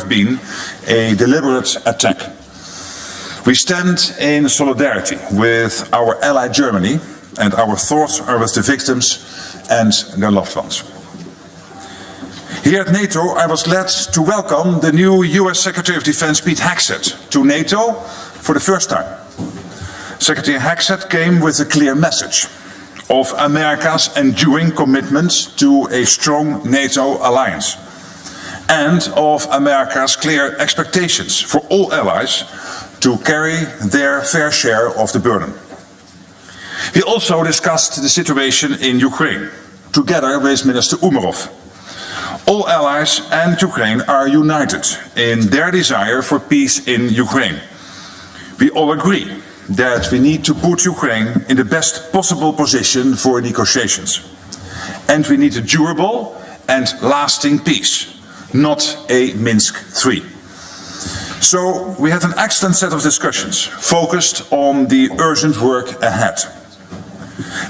have been a deliberate attack. We stand in solidarity with our ally Germany, and our thoughts are with the victims and their loved ones. Here at NATO, I was glad to welcome the new US Secretary of Defense Pete Hegseth to NATO for the first time. Secretary Hegseth came with a clear message of America's enduring commitment to a strong NATO alliance and of America's clear expectations for all allies to carry their fair share of the burden. We also discussed the situation in Ukraine, together with Minister Umerov. All allies and Ukraine are united in their desire for peace in Ukraine. We all agree that we need to put Ukraine in the best possible position for negotiations. And we need a durable and lasting peace, not a Minsk III. So we had an excellent set of discussions focused on the urgent work ahead.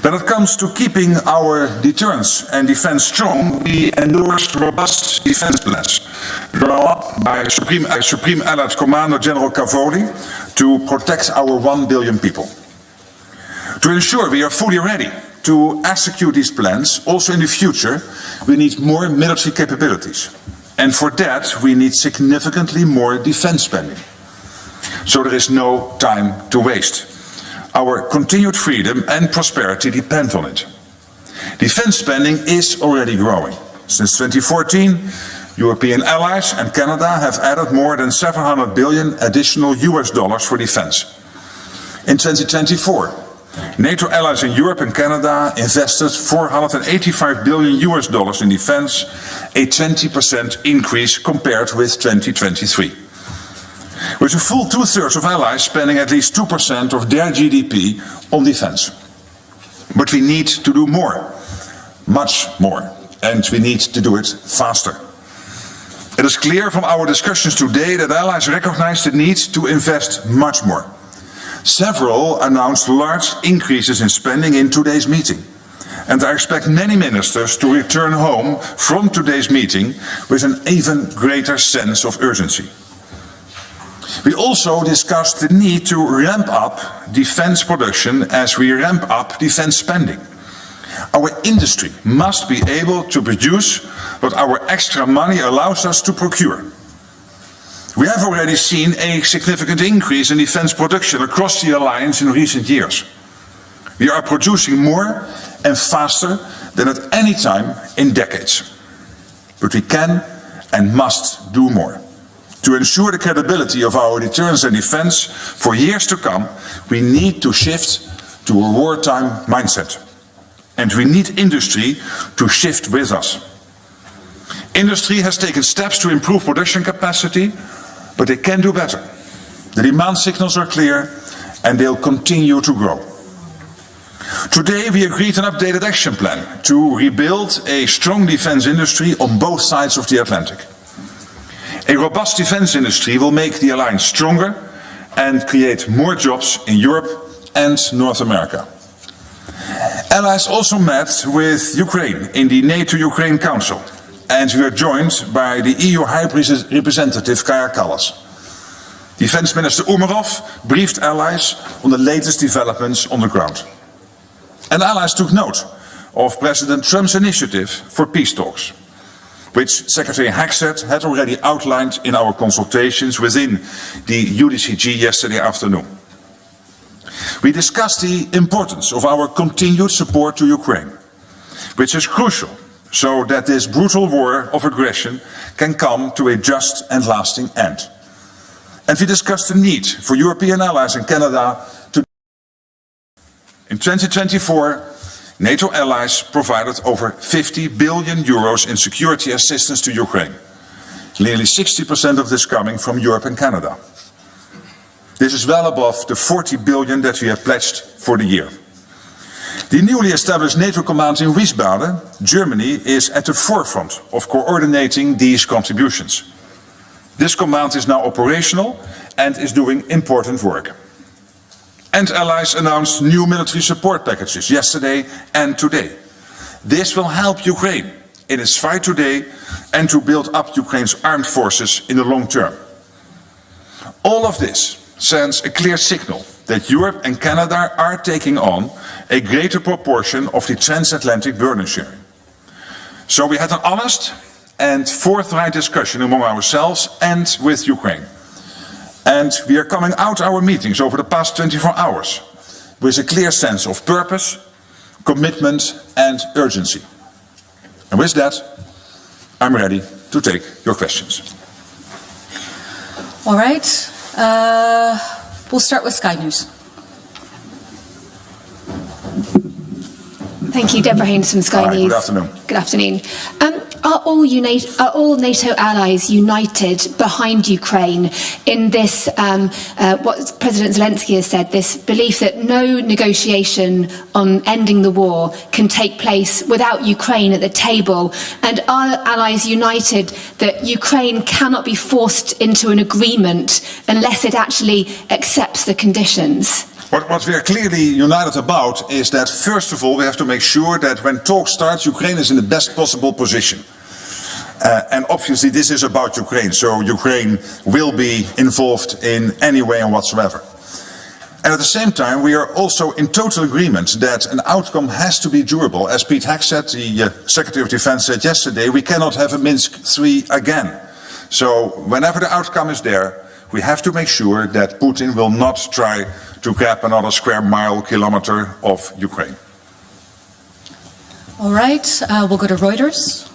When it comes to keeping our deterrence and defense strong, we endorsed robust defense plans drawn up by Supreme Allied Commander General Cavoli to protect our 1 billion people. To ensure we are fully ready to execute these plans, also in the future, we need more military capabilities. And for that, we need significantly more defense spending. So there is no time to waste. Our continued freedom and prosperity depend on it. Defense spending is already growing. Since 2014, European allies and Canada have added more than 700 billion additional US dollars for defense. In 2024, NATO allies in Europe and Canada invested 485 billion US dollars in defense, a 20% increase compared with 2023. With a full two-thirds of allies spending at least 2% of their GDP on defense. But we need to do more, much more, and we need to do it faster. It is clear from our discussions today that allies recognize the need to invest much more. Several announced large increases in spending in today's meeting, and I expect many ministers to return home from today's meeting with an even greater sense of urgency. We also discussed the need to ramp up defense production as we ramp up defense spending. Our industry must be able to produce what our extra money allows us to procure. We have already seen a significant increase in defense production across the alliance in recent years. We are producing more and faster than at any time in decades. But we can and must do more. To ensure the credibility of our deterrence and defense for years to come, we need to shift to a wartime mindset. And we need industry to shift with us. Industry has taken steps to improve production capacity, but they can do better. The demand signals are clear, and they'll continue to grow. Today we agreed an updated action plan to rebuild a strong defense industry on both sides of the Atlantic. A robust defense industry will make the alliance stronger and create more jobs in Europe and North America. Allies also met with Ukraine in the NATO-Ukraine Council, and we are joined by the EU High Representative Kaja Kallas. Defense Minister Umerov briefed allies on the latest developments on the ground. And allies took note of President Trump's initiative for peace talks, which Secretary Hegseth had already outlined in our consultations within the UDCG yesterday afternoon. We discussed the importance of our continued support to Ukraine, which is crucial so that this brutal war of aggression can come to a just and lasting end. And we discussed the need for European allies and Canada to. In 2024, NATO allies provided over 50 billion euros in security assistance to Ukraine. Nearly 60% of this coming from Europe and Canada. This is well above the 40 billion that we have pledged for the year. The newly established NATO command in Wiesbaden, Germany, is at the forefront of coordinating these contributions. This command is now operational and is doing important work. And allies announced new military support packages yesterday and today. This will help Ukraine in its fight today and to build up Ukraine's armed forces in the long term. All of this sends a clear signal that Europe and Canada are taking on a greater proportion of the transatlantic burden sharing. So we had an honest and forthright discussion among ourselves and with Ukraine. And we are coming out our meetings over the past 24 hours with a clear sense of purpose, commitment and urgency. And with that, I'm ready to take your questions. All right. We'll start with Sky News. Thank you, Deborah Haynes from Sky News. Good afternoon. Good afternoon. Are all NATO allies united behind Ukraine in this, what President Zelensky has said, this belief that no negotiation on ending the war can take place without Ukraine at the table? And are allies united that Ukraine cannot be forced into an agreement unless it actually accepts the conditions? What we are clearly united about is that, first of all, we have to make sure that when talks start, Ukraine is in the best possible position. And obviously this is about Ukraine, so Ukraine will be involved in any way and whatsoever. And at the same time, we are also in total agreement that an outcome has to be durable. As Pete Hegseth, the Secretary of Defense, said yesterday, we cannot have a Minsk III again. So whenever the outcome is there, we have to make sure that Putin will not try to grab another square mile, kilometer of Ukraine. All right. We'll go to Reuters.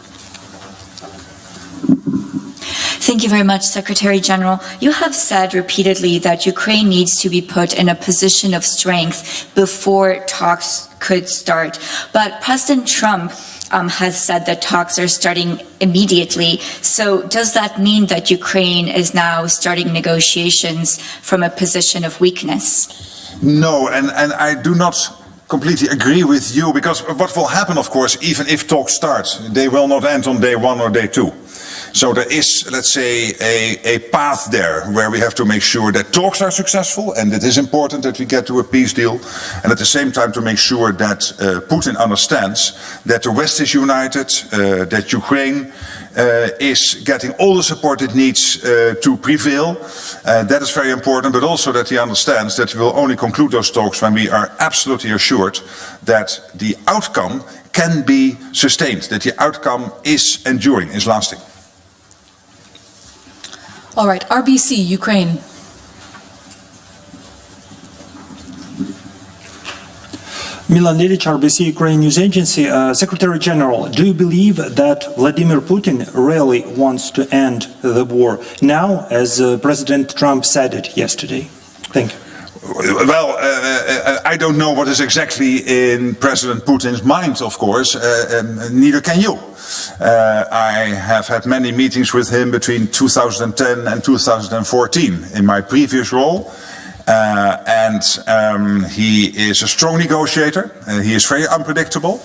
Thank you very much, Secretary General. You have said repeatedly that Ukraine needs to be put in a position of strength before talks could start. But President Trump has said that talks are starting immediately. So does that mean that Ukraine is now starting negotiations from a position of weakness? No, and I do not completely agree with you, because what will happen, of course, even if talks start, they will not end on day one or day two. So there is, let's say, a path there where we have to make sure that talks are successful, and it is important that we get to a peace deal, and at the same time to make sure that Putin understands that the West is united, that Ukraine is getting all the support it needs to prevail. That is very important, but also that he understands that we will only conclude those talks when we are absolutely assured that the outcome can be sustained, that the outcome is enduring, is lasting. All right. RBC, Ukraine. Milan Lilic, RBC Ukraine News Agency. Secretary General, do you believe that Vladimir Putin really wants to end the war now, as President Trump said it yesterday? Thank you. Well, I don't know what is exactly in President Putin's mind, of course, neither can you. I have had many meetings with him between 2010 and 2014 in my previous role. And he is a strong negotiator, he is very unpredictable,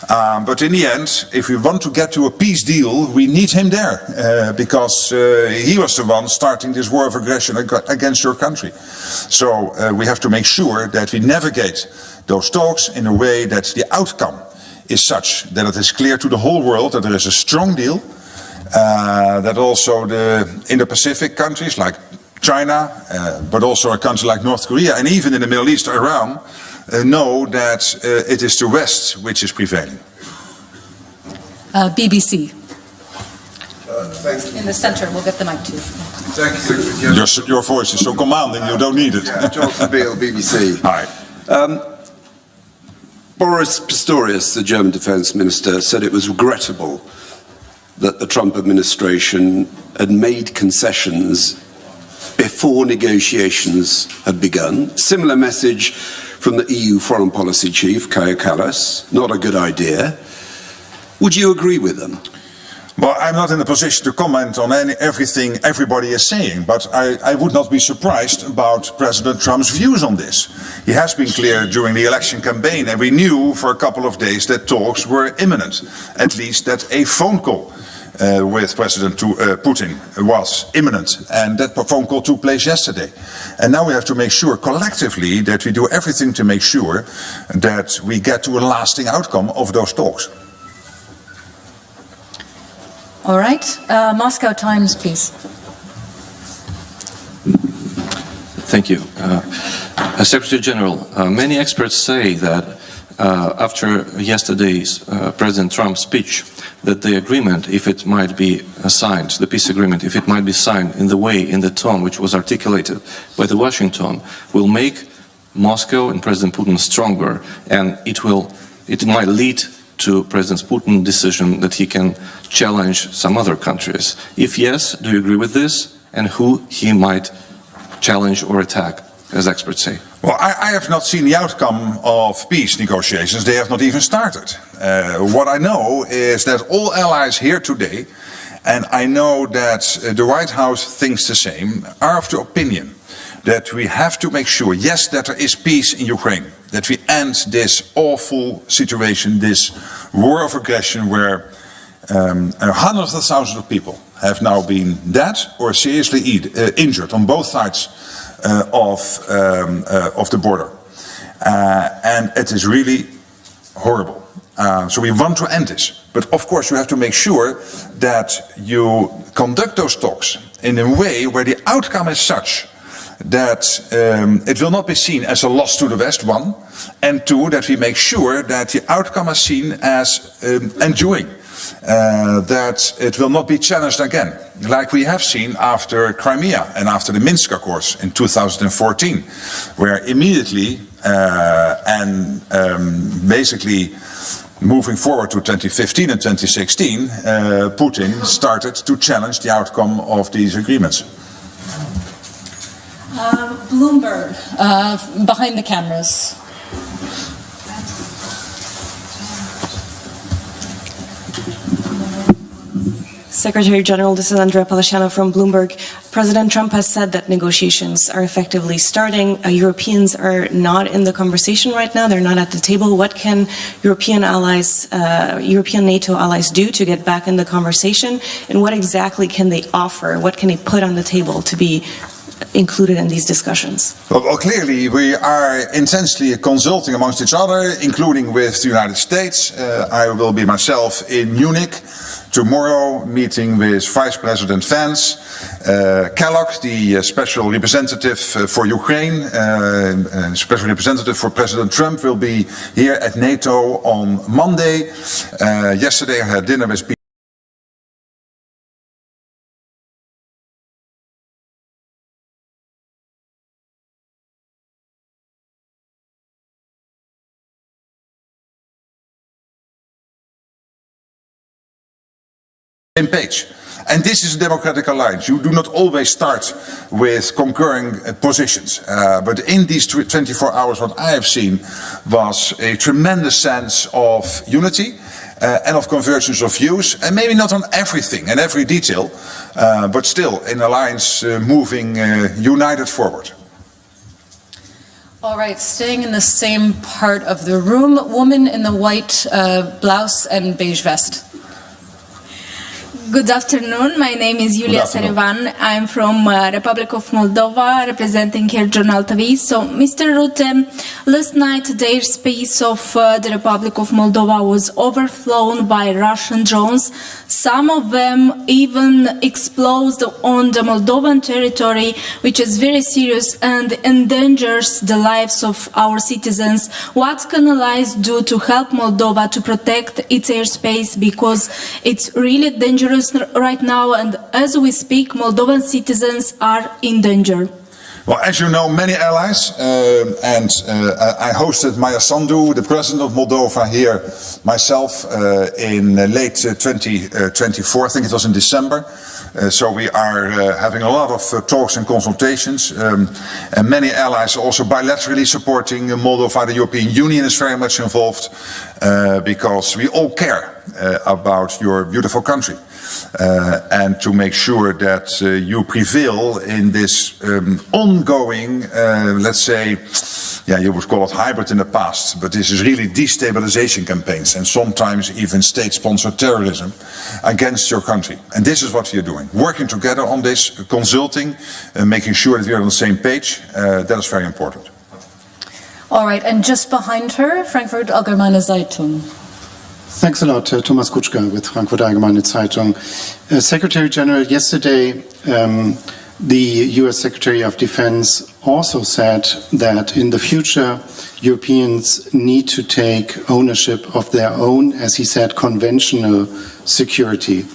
but in the end, if we want to get to a peace deal, we need him there, because he was the one starting this war of aggression against your country. So we have to make sure that we navigate those talks in a way that the outcome is such that it is clear to the whole world that there is a strong deal, that also the Indo-Pacific countries like China, but also a country like North Korea, and even in the Middle East, Iran, know that it is the West which is prevailing. BBC. Thank you. In the center, we'll get the mic to you. Thank you, Secretary General. Your voice is so commanding, you don't need it. Jonathan Beale, BBC. Hi. Boris Pistorius, the German Defence Minister, said it was regrettable that the Trump administration had made concessions before negotiations had begun. Similar message from the EU Foreign Policy Chief, Kaja Kallas. Not a good idea. Would you agree with them? Well, I'm not in a position to comment on everything everybody is saying, but I would not be surprised about President Trump's views on this. He has been clear during the election campaign, and we knew for a couple of days that talks were imminent, at least that a phone call with President Putin was imminent, and that phone call took place yesterday. And now we have to make sure collectively that we do everything to make sure that we get to a lasting outcome of those talks. All right. Moscow Times, please. Thank you. Secretary General, many experts say that after yesterday's President Trump's speech, that the agreement, if it might be signed, the peace agreement, if it might be signed in the way, in the tone which was articulated by the Washington, will make Moscow and President Putin stronger, and it might lead to President Putin's decision that he can challenge some other countries. If yes, do you agree with this? And who he might challenge or attack, as experts say? Well, I have not seen the outcome of peace negotiations. They have not even started. What I know is that all allies here today, and I know that the White House thinks the same, are of the opinion that we have to make sure, yes, that there is peace in Ukraine, that we end this awful situation, this war of aggression where hundreds of thousands of people have now been dead or seriously injured on both sides of the border. And it is really horrible. So we want to end this. But of course you have to make sure that you conduct those talks in a way where the outcome is such that it will not be seen as a loss to the West, one, and two, that we make sure that the outcome is seen as enduring. That it will not be challenged again, like we have seen after Crimea and after the Minsk Accords in 2014, where immediately basically moving forward to 2015 and 2016, Putin started to challenge the outcome of these agreements. Bloomberg, behind the cameras. Secretary General, this is Andrea Palasciano from Bloomberg. President Trump has said that negotiations are effectively starting. Europeans are not in the conversation right now. They're not at the table. What can European allies, European NATO allies do to get back in the conversation? And what exactly can they offer? What can they put on the table to be included in these discussions? Well, clearly we are intensely consulting amongst each other, including with the United States. I will be myself in Munich tomorrow, meeting with Vice President Vance. Kellogg, the special representative for Ukraine, special representative for President Trump, will be here at NATO on Monday. Yesterday I had dinner with same page. And this is a democratic alliance. You do not always start with concurring positions. But in these 24 hours, what I have seen was a tremendous sense of unity and of convergence of views, and maybe not on everything and every detail, but still an alliance moving united forward. All right, staying in the same part of the room, woman in the white blouse and beige vest. Good afternoon. My name is Julia Serevan. I'm from Republic of Moldova, representing here Journal TV. So, Mr. Rutte, last night the airspace of the Republic of Moldova was overflown by Russian drones. Some of them even exploded on the Moldovan territory, which is very serious and endangers the lives of our citizens. What can allies do to help Moldova to protect its airspace, because it's really dangerous right now, and as we speak, Moldovan citizens are in danger? Well, as you know, many allies, I hosted Maia Sandu, the president of Moldova, here myself in late 2024, I think it was in December. So we are having a lot of talks and consultations, and many allies are also bilaterally supporting Moldova. The European Union is very much involved because we all care about your beautiful country. And to make sure that you prevail in this ongoing, let's say, yeah, you would call it hybrid in the past, but this is really destabilization campaigns and sometimes even state-sponsored terrorism against your country. And this is what we are doing, working together on this, consulting, making sure that we are on the same page. That is very important. All right, and just behind her, Frankfurt Allgemeine Zeitung. Thanks a lot, Thomas Kutschka with Frankfurter Allgemeine Zeitung. Secretary General, yesterday the US Secretary of Defense also said that in the future Europeans need to take ownership of their own, as he said, conventional security.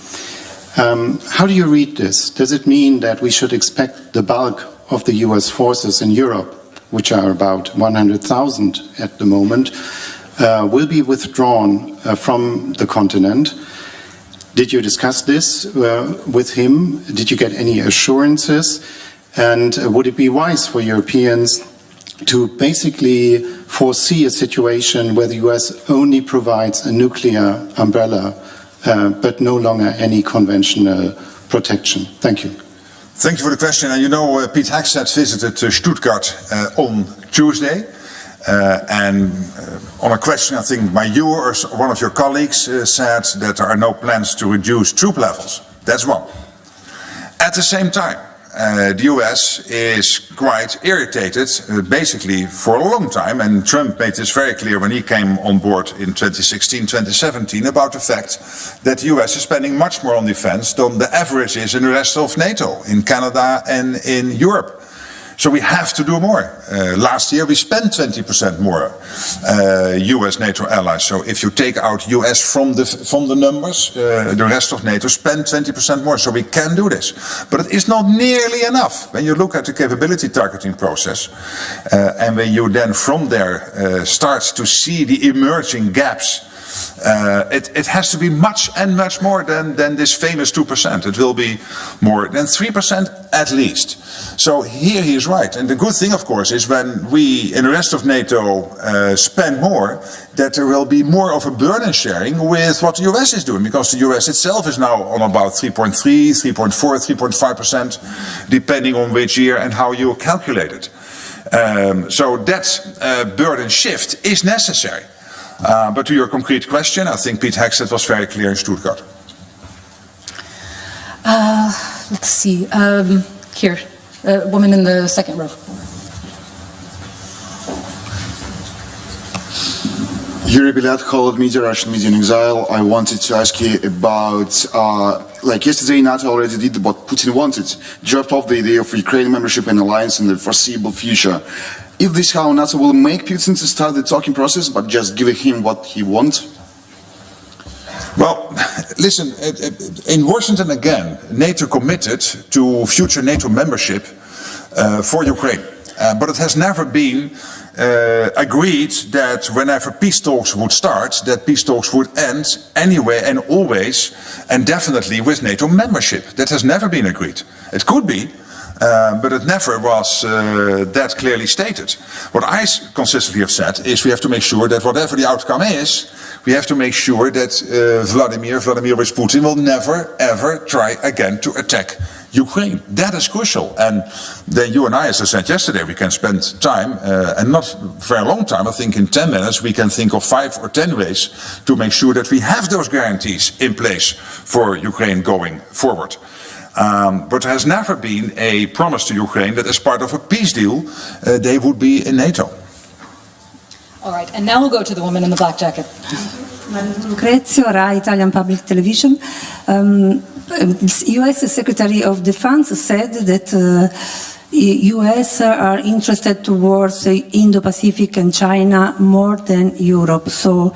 How do you read this? Does it mean that we should expect the bulk of the US forces in Europe, which are about 100,000 at the moment, will be withdrawn from the continent? Did you discuss this with him? Did you get any assurances? And would it be wise for Europeans to basically foresee a situation where the US only provides a nuclear umbrella, but no longer any conventional protection? Thank you. Thank you for the question. And you know, Pete Hegseth visited Stuttgart on Tuesday. And on a question, I think by you or one of your colleagues said that there are no plans to reduce troop levels. That's one. At the same time, the US is quite irritated, basically for a long time, and Trump made this very clear when he came on board in 2016, 2017, about the fact that the US is spending much more on defense than the average is in the rest of NATO, in Canada and in Europe. So we have to do more. Last year we spent 20% more, US NATO allies. So if you take out US from the numbers, the rest of NATO spent 20% more. So we can do this. But it is not nearly enough. When you look at the capability targeting process, and when you then from there start to see the emerging gaps, it has to be much and much more than this famous 2%. It will be more than 3% at least. So here he is right. And the good thing, of course, is when we in the rest of NATO spend more, that there will be more of a burden sharing with what the US is doing, because the US itself is now on about 3.3, 3.4, 3.5%, depending on which year and how you calculate it. So that burden shift is necessary. But to your concrete question, I think Pete Hegseth was very clear in Stuttgart. Let's see. Here, woman in the second row. Yuri Bilat, Holland Media, Russian Media in Exile. I wanted to ask you about, like yesterday NATO already did what Putin wanted, dropped off the idea of Ukraine membership and alliance in the foreseeable future. If this how NATO will make Putin to start the talking process, but just giving him what he wants? Well, listen, in Washington again, NATO committed to future NATO membership for Ukraine. But it has never been agreed that whenever peace talks would start, that peace talks would end anyway and always and definitely with NATO membership. That has never been agreed. It could be. But it never was that clearly stated. What I consistently have said is we have to make sure that whatever the outcome is, we have to make sure that Vladimirovich Putin will never ever try again to attack Ukraine. That is crucial. And then you and I, as I said yesterday, we can spend time, and not for a long time, I think in 10 minutes, we can think of 5 or 10 ways to make sure that we have those guarantees in place for Ukraine going forward. But there has never been a promise to Ukraine that as part of a peace deal, they would be in NATO. All right, and now we'll go to the woman in the black jacket. Lucrezio, Rai Italian Public Television. U.S. Secretary of Defense said that U.S. are interested towards Indo-Pacific and China more than Europe. So,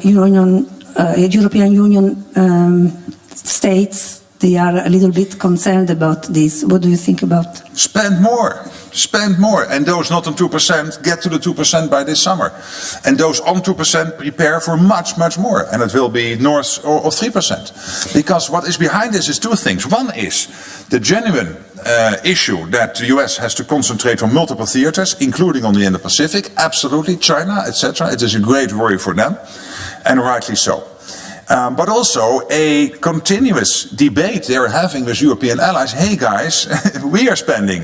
European Union states, they are a little bit concerned about this. What do you think about? Spend more. Spend more. And those not on 2% get to the 2% by this summer. And those on 2% prepare for much, much more. And it will be north of 3%. Because what is behind this is 2 things. One is the genuine issue that the US has to concentrate on multiple theaters, including on the Indo-Pacific. Absolutely. China, etc. It is a great worry for them. And rightly so. But also a continuous debate they're having with European allies. Hey guys, we are spending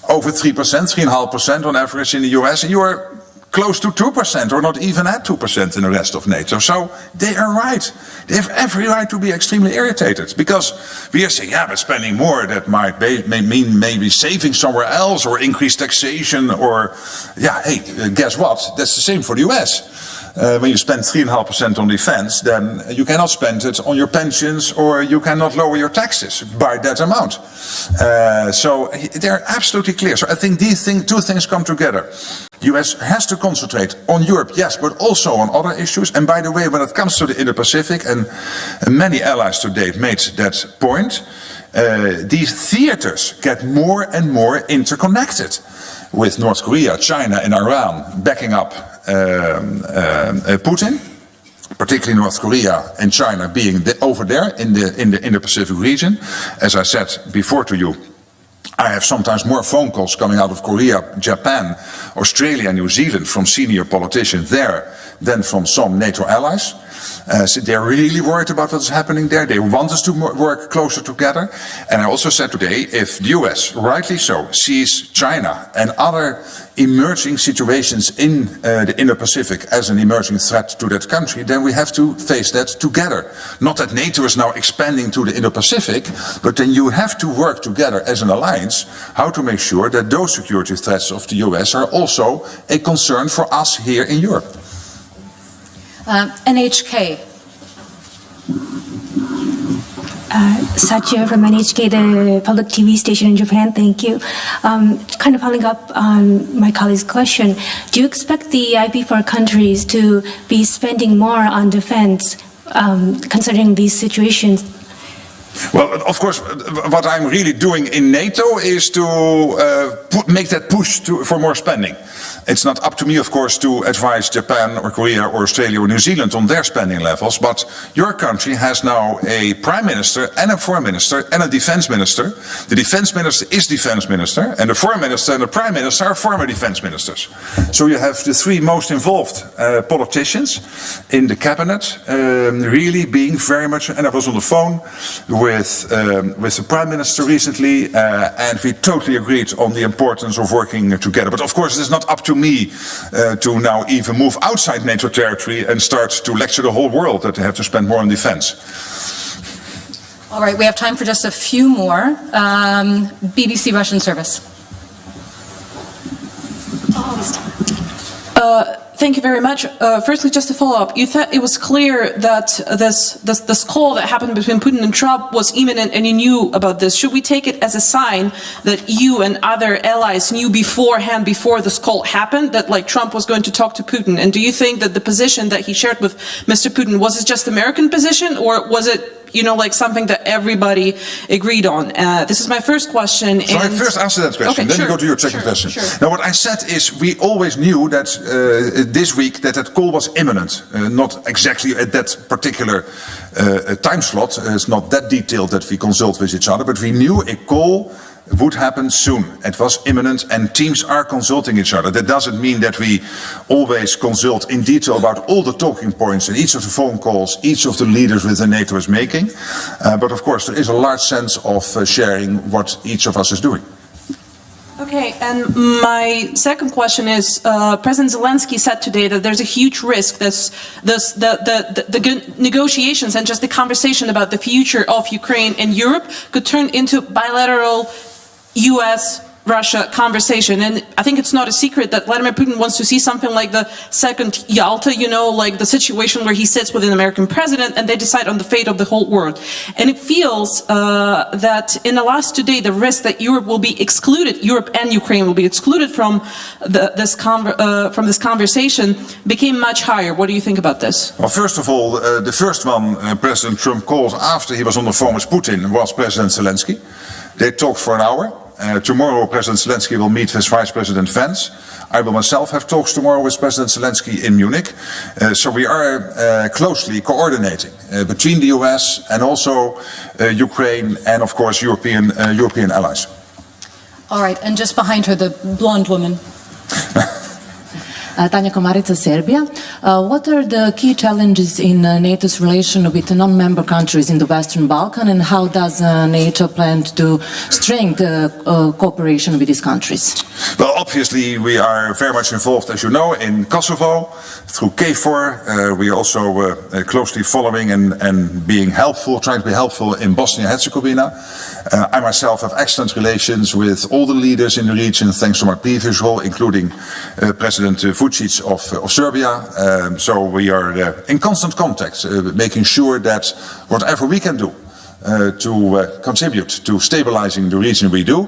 over 3%, 3.5% on average in the US, and you are close to 2% or not even at 2% in the rest of NATO. So they are right. They have every right to be extremely irritated, because we are saying, yeah, but spending more, that might mean maybe saving somewhere else or increased taxation or, yeah, hey, guess what? That's the same for the US. when you spend 3.5% on defense, then you cannot spend it on your pensions or you cannot lower your taxes by that amount. So they're absolutely clear. So I think these two things come together. US has to concentrate on Europe, yes, but also on other issues. And by the way, when it comes to the Indo-Pacific, and many allies to date made that point, these theaters get more and more interconnected, with North Korea, China and Iran backing up Putin, particularly North Korea and China being over there in the Pacific region. As I said before to you, I have sometimes more phone calls coming out of Korea, Japan, Australia, New Zealand from senior politicians there than from some NATO allies. So they're really worried about what's happening there. They want us to work closer together. And I also said today, if the US, rightly so, sees China and other emerging situations in the Indo-Pacific as an emerging threat to that country, then we have to face that together. Not that NATO is now expanding to the Indo-Pacific, but then you have to work together as an alliance how to make sure that those security threats of the US are also a concern for us here in Europe. NHK. Satya from NHK, the public TV station in Japan. Thank you. Kind of following up on my colleague's question, do you expect the IP4 countries to be spending more on defense, considering these situations? Well, of course, what I'm really doing in NATO is to make that push for more spending. It's not up to me, of course, to advise Japan or Korea or Australia or New Zealand on their spending levels, but your country has now a prime minister and a foreign minister and a defense minister. The defense minister is defense minister, and the foreign minister and the prime minister are former defense ministers. So you have the three most involved politicians in the cabinet really being very much, and I was on the phone with the Prime Minister recently, and we totally agreed on the importance of working together. But of course, it is not up to me to now even move outside NATO territory and start to lecture the whole world that they have to spend more on defense. All right, we have time for just a few more. BBC Russian service. Thank you very much. Firstly, just to follow up, you thought it was clear that this call that happened between Putin and Trump was imminent and you knew about this. Should we take it as a sign that you and other allies knew beforehand, before this call happened, that like Trump was going to talk to Putin? And do you think that the position that he shared with Mr. Putin, was it just American position, or was it, you know, like something that everybody agreed on? This is my first question. So I first answer that question, okay, then sure, you go to your second question. Sure. Now what I said is we always knew that this week that call was imminent, not exactly at that particular time slot. It's not that detailed that we consult with each other, but we knew a call would happen soon. It was imminent, and teams are consulting each other. That doesn't mean that we always consult in detail about all the talking points in each of the phone calls each of the leaders within NATO is making. But of course, there is a large sense of sharing what each of us is doing. Okay, and my second question is, President Zelensky said today that there's a huge risk that the negotiations and just the conversation about the future of Ukraine and Europe could turn into bilateral US-Russia conversation. And I think it's not a secret that Vladimir Putin wants to see something like the second Yalta, you know, like the situation where he sits with an American president and they decide on the fate of the whole world. And it feels that in the last 2 days, the risk that Europe will be excluded, Europe and Ukraine will be excluded from this conversation became much higher. What do you think about this? Well, first of all, the first one President Trump called after he was on the phone with Putin was President Zelensky. They talked for an hour. Tomorrow, President Zelensky will meet with Vice President Vance. I will myself have talks tomorrow with President Zelensky in Munich. So we are closely coordinating between the US and also Ukraine and, of course, European allies. All right, and just behind her, the blonde woman. Tanja Komarica, Serbia. What are the key challenges in NATO's relation with non-member countries in the Western Balkan, and how does NATO plan to strengthen cooperation with these countries? Well, obviously we are very much involved, as you know, in Kosovo through KFOR. We are also closely following and being helpful, trying to be helpful in Bosnia-Herzegovina. I myself have excellent relations with all the leaders in the region, thanks to my previous role, including President Vučić of Serbia. So we are in constant contact, making sure that whatever we can do to contribute to stabilizing the region, we do.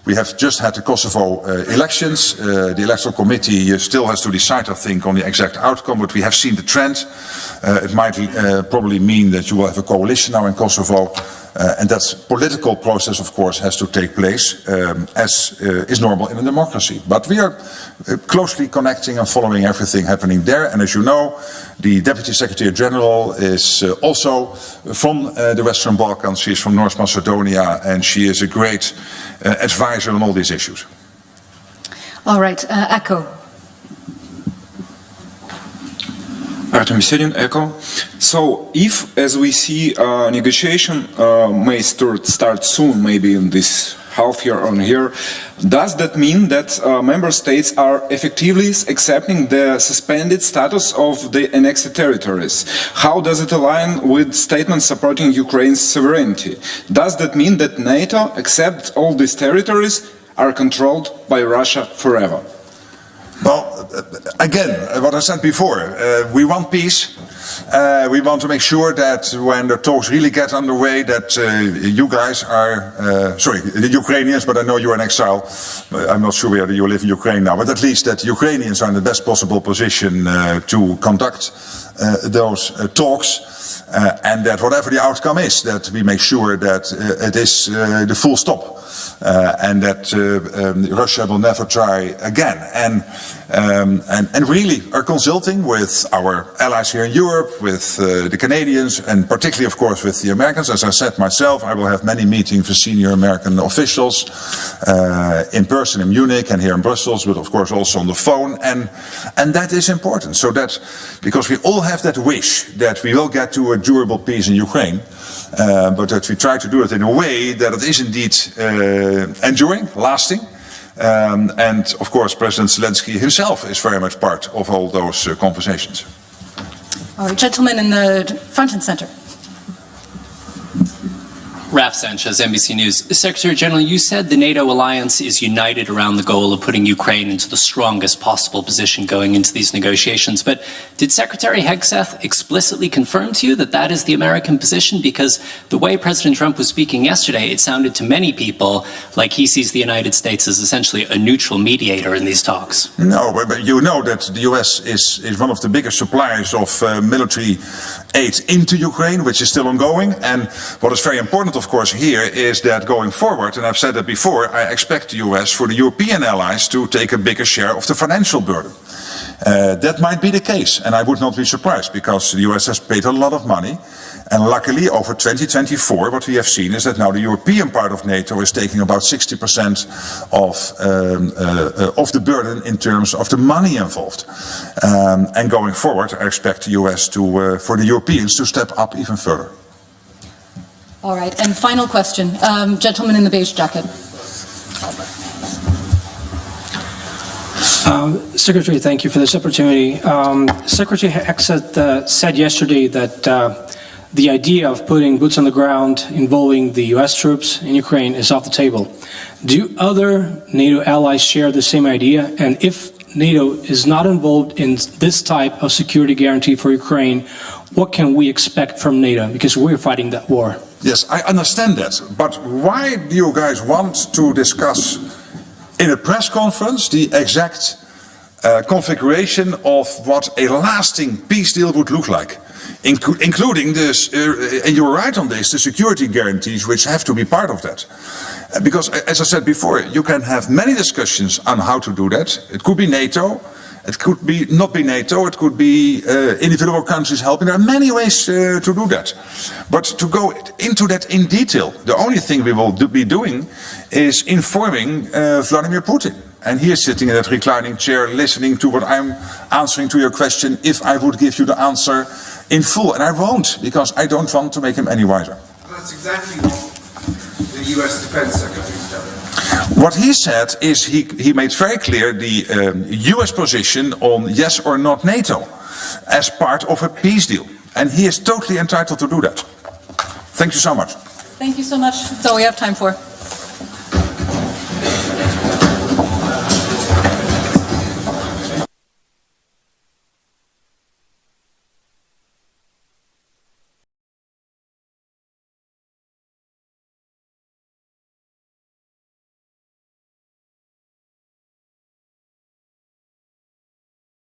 We have just had the Kosovo elections. The electoral committee still has to decide, I think, on the exact outcome, but we have seen the trend. It might probably mean that you will have a coalition now in Kosovo, and that political process, of course, has to take place, as is normal in a democracy. But we are closely connecting and following everything happening there, and as you know, the Deputy Secretary General is also from the Western Balkans. She is from North Macedonia, and she is a great advisor on all these issues. All right, Echo. Artem Vyssedin, Echo. So, if, as we see, negotiation may start soon, maybe in this half year or year, does that mean that member states are effectively accepting the suspended status of the annexed territories? How does it align with statements supporting Ukraine's sovereignty? Does that mean that NATO accepts all these territories are controlled by Russia forever? Well, again, what I said before, we want peace. We want to make sure that when the talks really get underway, that you guys are, sorry, the Ukrainians, but I know you're in exile. I'm not sure where you live in Ukraine now, but at least that Ukrainians are in the best possible position to conduct those talks, and that whatever the outcome is, that we make sure that it is the full stop. And that Russia will never try again, and really are consulting with our allies here in Europe, with the Canadians, and particularly, of course, with the Americans. As I said myself, I will have many meetings with senior American officials in person in Munich and here in Brussels, but of course also on the phone, and that is important. So that, because we all have that wish that we will get to a durable peace in Ukraine, but that we try to do it in a way that it is indeed enduring, lasting, and of course President Zelensky himself is very much part of all those conversations. All right, gentlemen in the front and center. Raf Sanchez, NBC News. Secretary General, you said the NATO alliance is united around the goal of putting Ukraine into the strongest possible position going into these negotiations. But did Secretary Hegseth explicitly confirm to you that that is the American position? Because the way President Trump was speaking yesterday, it sounded to many people like he sees the United States as essentially a neutral mediator in these talks. No, but you know that the US is one of the biggest suppliers of military aid into Ukraine, which is still ongoing. And what is very important, of course, here is that going forward, and I've said that before, I expect the US for the European allies to take a bigger share of the financial burden. That might be the case, and I would not be surprised, because the US has paid a lot of money, and luckily over 2024 what we have seen is that now the European part of NATO is taking about 60% of the burden in terms of the money involved. And going forward, I expect the US to, for the Europeans to step up even further. All right, and final question. Gentleman in the beige jacket. Secretary, thank you for this opportunity. Secretary Hegseth said yesterday that the idea of putting boots on the ground involving the U.S. troops in Ukraine is off the table. Do other NATO allies share the same idea? And if NATO is not involved in this type of security guarantee for Ukraine, what can we expect from NATO? Because we're fighting that war. Yes, I understand that. But why do you guys want to discuss in a press conference the exact configuration of what a lasting peace deal would look like? Including this, and you're right on this, the security guarantees which have to be part of that. Because, as I said before, you can have many discussions on how to do that. It could be NATO, it could be not be NATO, it could be individual countries helping. There are many ways to do that. But to go into that in detail, the only thing we will be doing is informing Vladimir Putin. And he is sitting in that reclining chair listening to what I'm answering to your question if I would give you the answer in full. And I won't, because I don't want to make him any wiser. That's exactly what the US Defense Secretary said. What he said is he made very clear the US position on yes or not NATO as part of a peace deal. And he is totally entitled to do that. Thank you so much. Thank you so much. That's all we have time for.